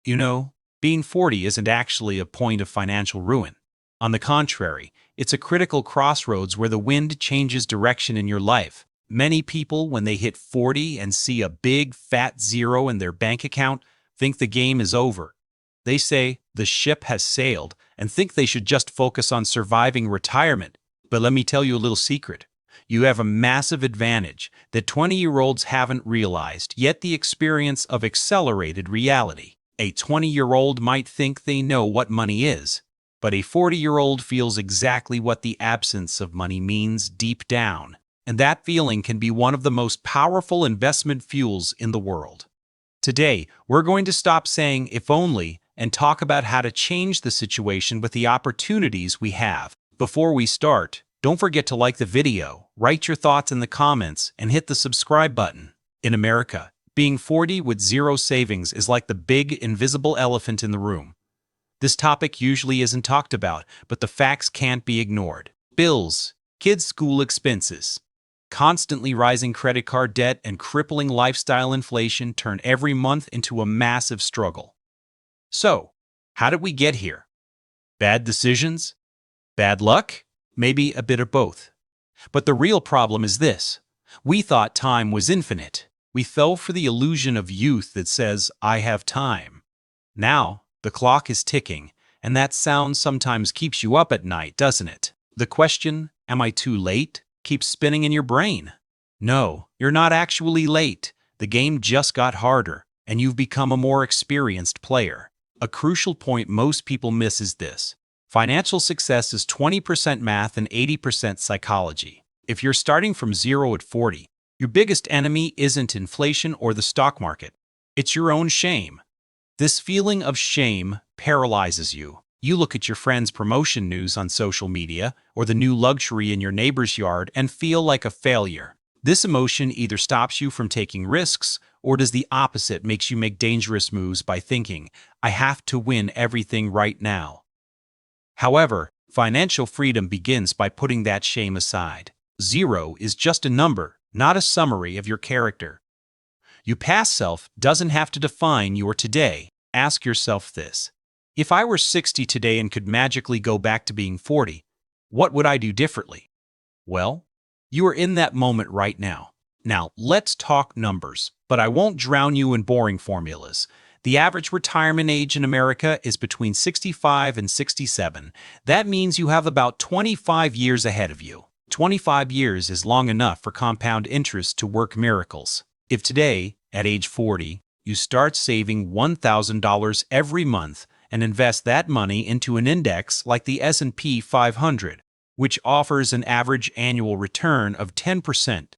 You know, being 40 isn't actually a point of financial ruin. On the contrary, it's a critical crossroads where the wind changes direction in your life. Many people, when they hit 40 and see a big, fat zero in their bank account, think the game is over. They say the ship has sailed and think they should just focus on surviving retirement. But let me tell you a little secret. You have a massive advantage that 20-year-olds haven't realized, yet the experience of accelerated reality. A 20-year-old might think they know what money is, but a 40-year-old feels exactly what the absence of money means deep down, and that feeling can be one of the most powerful investment fuels in the world. Today, we're going to stop saying "if only" and talk about how to change the situation with the opportunities we have. Before we start, don't forget to like the video, write your thoughts in the comments, and hit the subscribe button. In America, being 40 with zero savings is like the big, invisible elephant in the room. This topic usually isn't talked about, but the facts can't be ignored. Bills, kids' school expenses, constantly rising credit card debt, and crippling lifestyle inflation turn every month into a massive struggle. So, how did we get here? Bad decisions? Bad luck? Maybe a bit of both. But the real problem is this. We thought time was infinite. We fell for the illusion of youth that says, "I have time." Now, the clock is ticking, and that sound sometimes keeps you up at night, doesn't it? The question, "Am I too late?" keeps spinning in your brain. No, you're not actually late. The game just got harder, and you've become a more experienced player. A crucial point most people miss is this. Financial success is 20% math and 80% psychology. If you're starting from zero at 40, your biggest enemy isn't inflation or the stock market. It's your own shame. This feeling of shame paralyzes you. You look at your friend's promotion news on social media or the new luxury in your neighbor's yard and feel like a failure. This emotion either stops you from taking risks or does the opposite, makes you make dangerous moves by thinking, "I have to win everything right now." However, financial freedom begins by putting that shame aside. Zero is just a number, not a summary of your character. Your past self doesn't have to define your today. Ask yourself this. If I were 60 today and could magically go back to being 40, what would I do differently? Well, you are in that moment right now. Now, let's talk numbers, but I won't drown you in boring formulas. The average retirement age in America is between 65 and 67. That means you have about 25 years ahead of you. 25 years is long enough for compound interest to work miracles. If today, at age 40, you start saving $1,000 every month and invest that money into an index like the S&P 500, which offers an average annual return of 10%,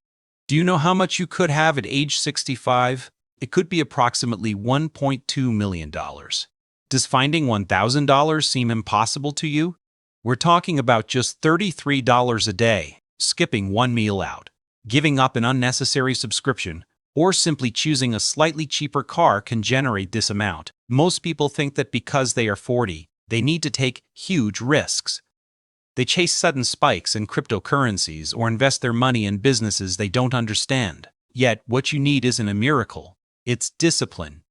do you know how much you could have at age 65? It could be approximately $1.2 million. Does finding $1,000 seem impossible to you? We're talking about just $33 a day, skipping one meal out, giving up an unnecessary subscription, or simply choosing a slightly cheaper car can generate this amount. Most people think that because they are 40, they need to take huge risks. They chase sudden spikes in cryptocurrencies or invest their money in businesses they don't understand. Yet, what you need isn't a miracle. It's discipline.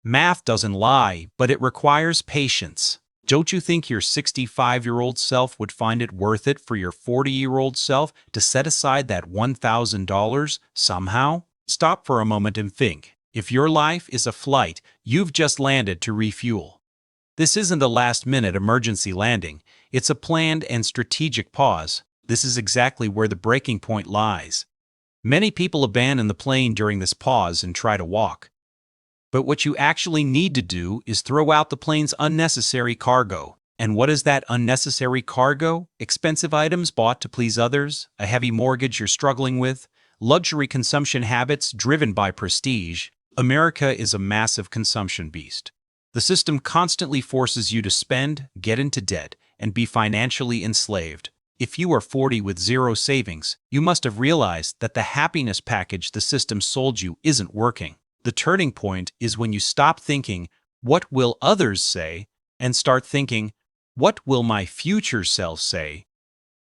Math doesn't lie, but it requires patience. Don't you think your 65-year-old self would find it worth it for your 40-year-old self to set aside that $1,000 somehow? Stop for a moment and think. If your life is a flight you've just landed to refuel, this isn't a last-minute emergency landing. It's a planned and strategic pause. This is exactly where the breaking point lies. Many people abandon the plane during this pause and try to walk. But what you actually need to do is throw out the plane's unnecessary cargo. And what is that unnecessary cargo? Expensive items bought to please others, a heavy mortgage you're struggling with, luxury consumption habits driven by prestige. America is a massive consumption beast. The system constantly forces you to spend, get into debt, and be financially enslaved. If you are 40 with zero savings, you must have realized that the happiness package the system sold you isn't working. The turning point is when you stop thinking, "What will others say?" and start thinking, "What will my future self say?"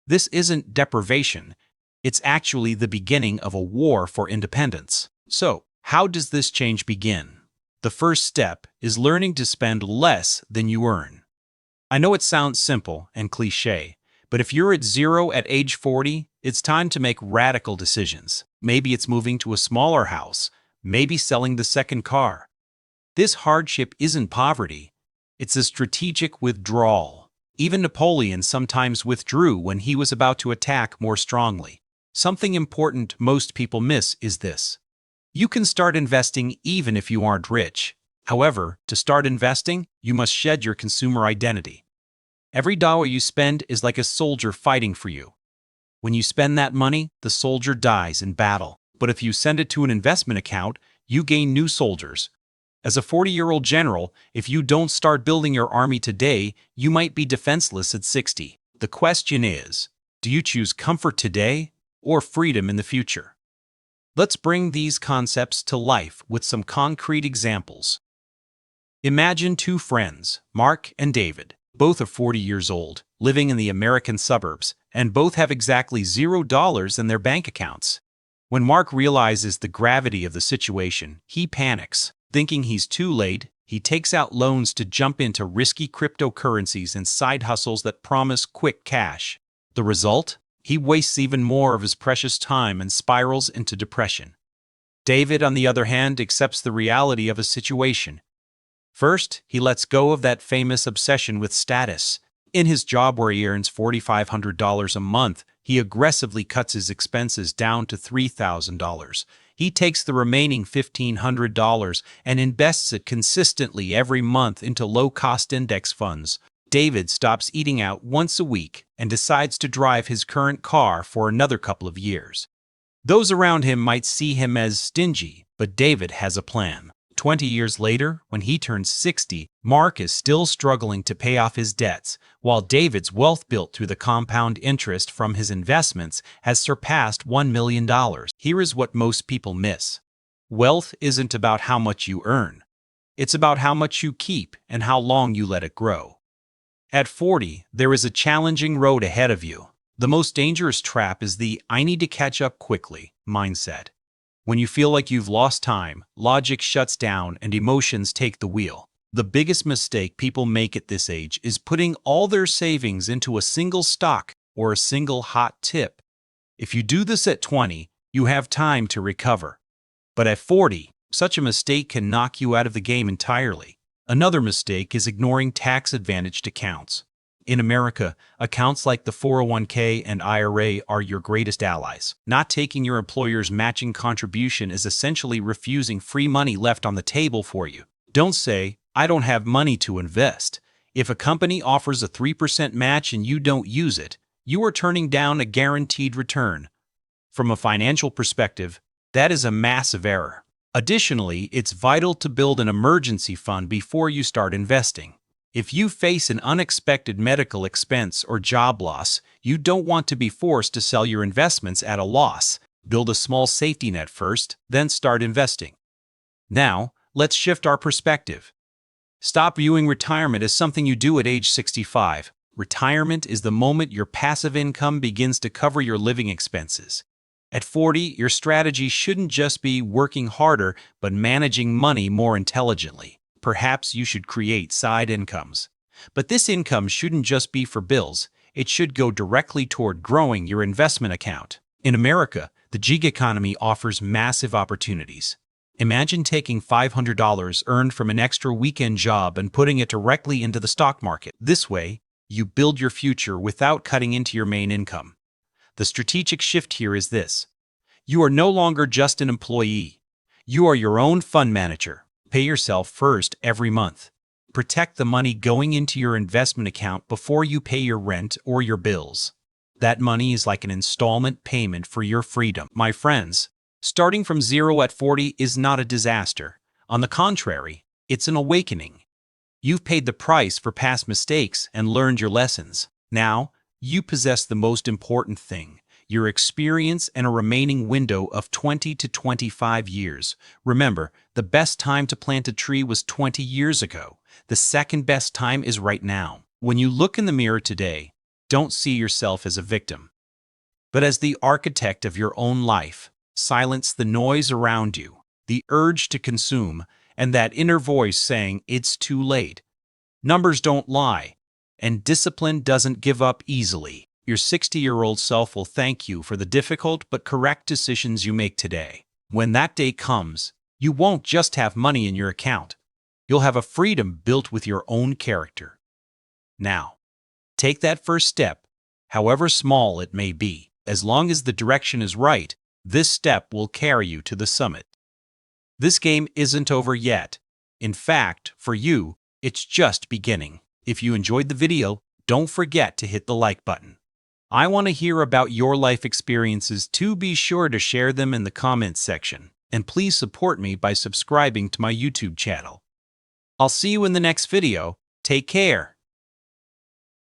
This isn't deprivation. It's actually the beginning of a war for independence. So, how does this change begin? The first step is learning to spend less than you earn. I know it sounds simple and cliché, but if you're at zero at age 40, it's time to make radical decisions. Maybe it's moving to a smaller house, maybe selling the second car. This hardship isn't poverty, it's a strategic withdrawal. Even Napoleon sometimes withdrew when he was about to attack more strongly. Something important most people miss is this. You can start investing even if you aren't rich. However, to start investing, you must shed your consumer identity. Every dollar you spend is like a soldier fighting for you. When you spend that money, the soldier dies in battle. But if you send it to an investment account, you gain new soldiers. As a 40-year-old general, if you don't start building your army today, you might be defenseless at 60. The question is, do you choose comfort today or freedom in the future? Let's bring these concepts to life with some concrete examples. Imagine two friends, Mark and David. Both are 40 years old, living in the American suburbs, and both have exactly $0 in their bank accounts. When Mark realizes the gravity of the situation, he panics. Thinking he's too late, he takes out loans to jump into risky cryptocurrencies and side hustles that promise quick cash. The result? He wastes even more of his precious time and spirals into depression. David, on the other hand, accepts the reality of his situation. First, he lets go of that famous obsession with status. In his job where he earns $4,500 a month, he aggressively cuts his expenses down to $3,000. He takes the remaining $1,500 and invests it consistently every month into low-cost index funds. David stops eating out once a week and decides to drive his current car for another couple of years. Those around him might see him as stingy, but David has a plan. 20 years later, when he turns 60, Mark is still struggling to pay off his debts, while David's wealth built through the compound interest from his investments has surpassed $1 million. Here is what most people miss. Wealth isn't about how much you earn. It's about how much you keep and how long you let it grow. At 40, there is a challenging road ahead of you. The most dangerous trap is the "I need to catch up quickly" mindset. When you feel like you've lost time, logic shuts down and emotions take the wheel. The biggest mistake people make at this age is putting all their savings into a single stock or a single hot tip. If you do this at 20, you have time to recover. But at 40, such a mistake can knock you out of the game entirely. Another mistake is ignoring tax-advantaged accounts. In America, accounts like the 401k and IRA are your greatest allies. Not taking your employer's matching contribution is essentially refusing free money left on the table for you. Don't say, "I don't have money to invest." If a company offers a 3% match and you don't use it, you are turning down a guaranteed return. From a financial perspective, that is a massive error. Additionally, it's vital to build an emergency fund before you start investing. If you face an unexpected medical expense or job loss, you don't want to be forced to sell your investments at a loss. Build a small safety net first, then start investing. Now, let's shift our perspective. Stop viewing retirement as something you do at age 65. Retirement is the moment your passive income begins to cover your living expenses. At 40, your strategy shouldn't just be working harder, but managing money more intelligently. Perhaps you should create side incomes. But this income shouldn't just be for bills. It should go directly toward growing your investment account. In America, the gig economy offers massive opportunities. Imagine taking $500 earned from an extra weekend job and putting it directly into the stock market. This way, you build your future without cutting into your main income. The strategic shift here is this. You are no longer just an employee. You are your own fund manager. Pay yourself first every month. Protect the money going into your investment account before you pay your rent or your bills. That money is like an installment payment for your freedom. My friends, starting from zero at 40 is not a disaster. On the contrary, it's an awakening. You've paid the price for past mistakes and learned your lessons. Now, you possess the most important thing, your experience and a remaining window of 20 to 25 years. Remember, the best time to plant a tree was 20 years ago. The second best time is right now. When you look in the mirror today, don't see yourself as a victim, but as the architect of your own life. Silence the noise around you, the urge to consume, and that inner voice saying it's too late. Numbers don't lie, and discipline doesn't give up easily. Your 60-year-old self will thank you for the difficult but correct decisions you make today. When that day comes, you won't just have money in your account. You'll have a freedom built with your own character. Now, take that first step, however small it may be. As long as the direction is right, this step will carry you to the summit. This game isn't over yet. In fact, for you, it's just beginning. If you enjoyed the video, don't forget to hit the like button. I want to hear about your life experiences too. Be sure to share them in the comments section. And please support me by subscribing to my YouTube channel. I'll see you in the next video. Take care.